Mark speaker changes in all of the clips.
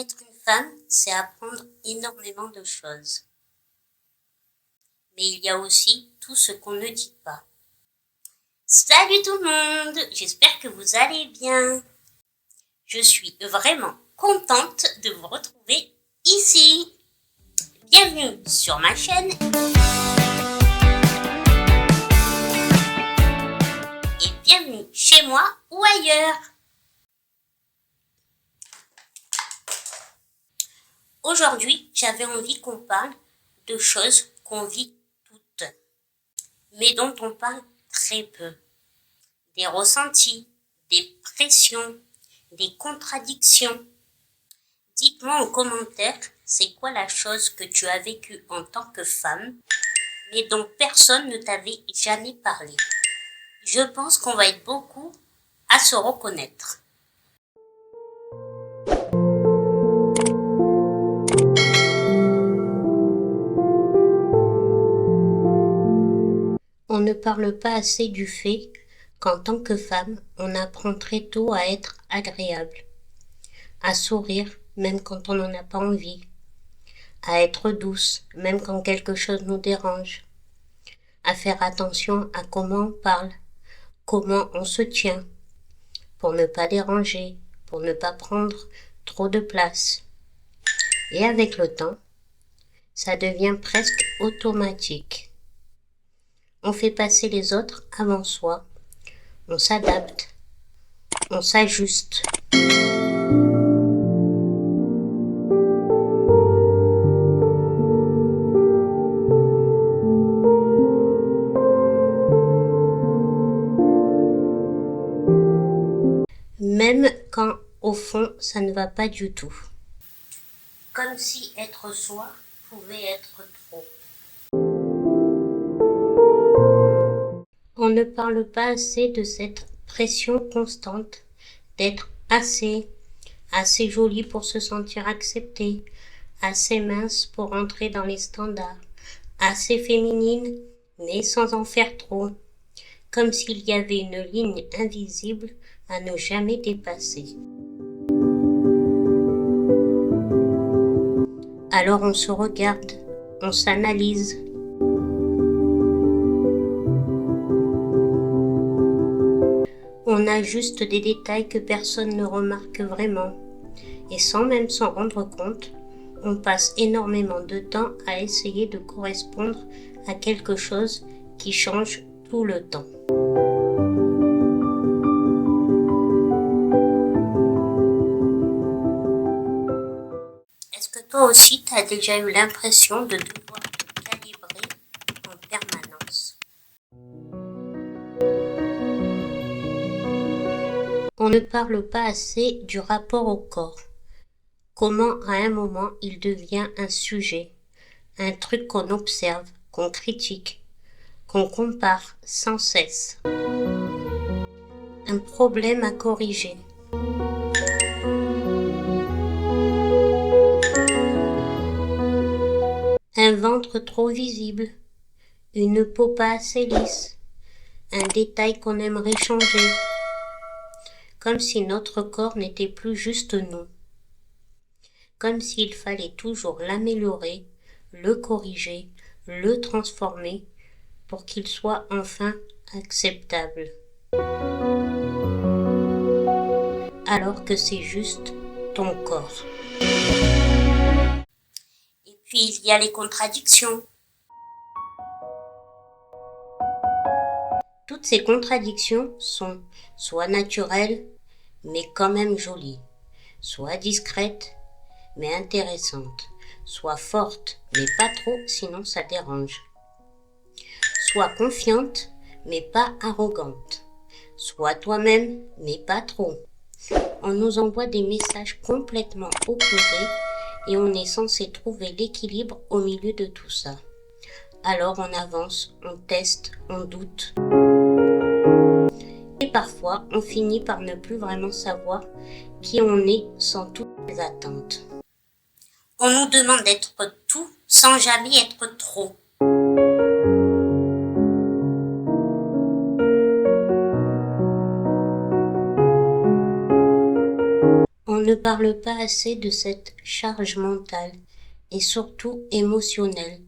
Speaker 1: Être une femme, c'est apprendre énormément de choses. Mais il y a aussi tout ce qu'on ne dit pas. Salut tout le monde, j'espère que vous allez bien. Je suis vraiment contente de vous retrouver ici. Bienvenue sur ma chaîne et bienvenue chez moi ou ailleurs. Aujourd'hui, j'avais envie qu'on parle de choses qu'on vit toutes, mais dont on parle très peu. Des ressentis, des pressions, des contradictions. Dites-moi en commentaire, c'est quoi la chose que tu as vécue en tant que femme, mais dont personne ne t'avait jamais parlé. Je pense qu'on va être beaucoup à se reconnaître. On ne parle pas assez du fait qu'en tant que femme, on apprend très tôt à être agréable, à sourire même quand on n'en a pas envie, à être douce même quand quelque chose nous dérange, à faire attention à comment on parle, comment on se tient, pour ne pas déranger, pour ne pas prendre trop de place. Et avec le temps, ça devient presque automatique. On fait passer les autres avant soi, on s'adapte, on s'ajuste. Même quand, au fond, ça ne va pas du tout. Comme si être soi pouvait être trop. On ne parle pas assez de cette pression constante d'être assez jolie pour se sentir acceptée, assez mince pour entrer dans les standards, assez féminine mais sans en faire trop, comme s'il y avait une ligne invisible à ne jamais dépasser. Alors on se regarde, on s'analyse. On ajuste des détails que personne ne remarque vraiment. Et sans même s'en rendre compte, on passe énormément de temps à essayer de correspondre à quelque chose qui change tout le temps. Est-ce que toi aussi, tu as déjà eu l'impression de devoir te calibrer en permanence? On ne parle pas assez du rapport au corps. Comment à un moment il devient un sujet, un truc qu'on observe, qu'on critique, qu'on compare sans cesse. Un problème à corriger. Un ventre trop visible, une peau pas assez lisse, un détail qu'on aimerait changer, comme si notre corps n'était plus juste nous, comme s'il fallait toujours l'améliorer, le corriger, le transformer pour qu'il soit enfin acceptable. Alors que c'est juste ton corps. Et puis il y a les contradictions. Toutes ces contradictions sont soit naturelles, mais quand même jolies, soit discrètes, mais intéressantes, soit fortes, mais pas trop, sinon ça dérange, soit confiante, mais pas arrogante, soit toi-même, mais pas trop. On nous envoie des messages complètement opposés et on est censé trouver l'équilibre au milieu de tout ça. Alors on avance, on teste, on doute. Et parfois, on finit par ne plus vraiment savoir qui on est sans toutes les attentes. On nous demande d'être tout sans jamais être trop. On On ne parle pas assez de cette charge mentale et surtout émotionnelle,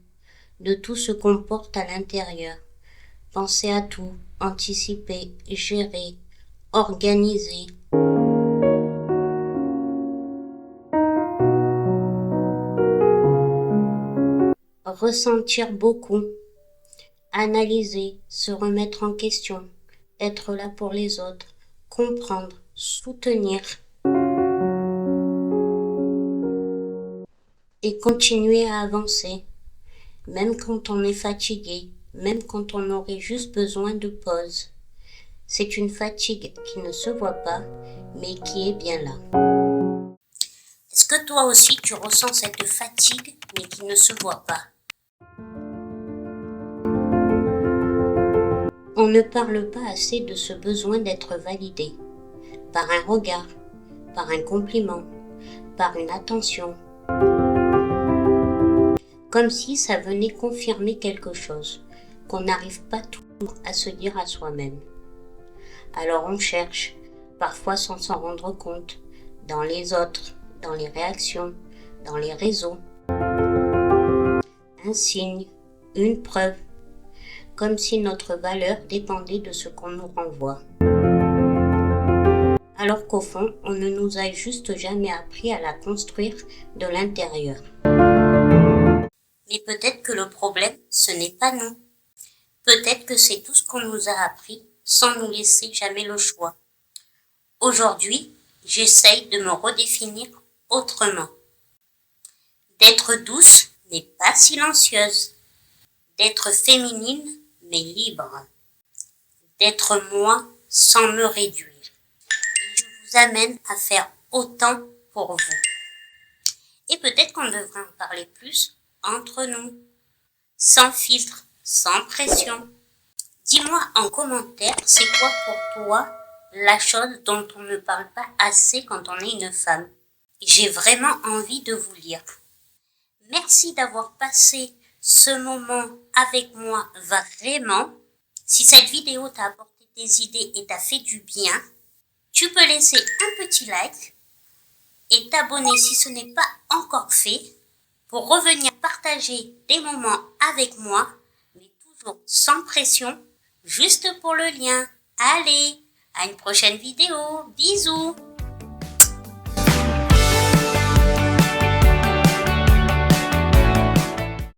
Speaker 1: de tout ce qu'on porte à l'intérieur. Penser à tout, anticiper, gérer, organiser. Ressentir beaucoup, analyser, se remettre en question, être là pour les autres, comprendre, soutenir et continuer à avancer, même quand on est fatigué, même quand on aurait juste besoin de pause. C'est une fatigue qui ne se voit pas, mais qui est bien là. Est-ce que toi aussi tu ressens cette fatigue, mais qui ne se voit pas? On ne parle pas assez de ce besoin d'être validé, par un regard, par un compliment, par une attention. Comme si ça venait confirmer quelque chose, qu'on n'arrive pas toujours à se dire à soi-même. Alors on cherche, parfois sans s'en rendre compte, dans les autres, dans les réactions, dans les réseaux. Un signe, une preuve, comme si notre valeur dépendait de ce qu'on nous renvoie. Alors qu'au fond, on ne nous a juste jamais appris à la construire de l'intérieur. Mais peut-être que le problème, ce n'est pas nous. Peut-être que c'est tout ce qu'on nous a appris sans nous laisser jamais le choix. Aujourd'hui, j'essaye de me redéfinir autrement. D'être douce, mais pas silencieuse. D'être féminine, mais libre. D'être moi sans me réduire. Et je vous amène à faire autant pour vous. Et peut-être qu'on devrait en parler plus entre nous. Sans filtre, sans pression. Dis-moi en commentaire, c'est quoi pour toi la chose dont on ne parle pas assez quand on est une femme. J'ai vraiment envie de vous lire. Merci d'avoir passé ce moment avec moi vraiment. Si cette vidéo t'a apporté des idées et t'a fait du bien, tu peux laisser un petit like et t'abonner si ce n'est pas encore fait pour revenir partager des moments avec moi, mais toujours sans pression, juste pour le lien. Allez, à une prochaine vidéo. Bisous.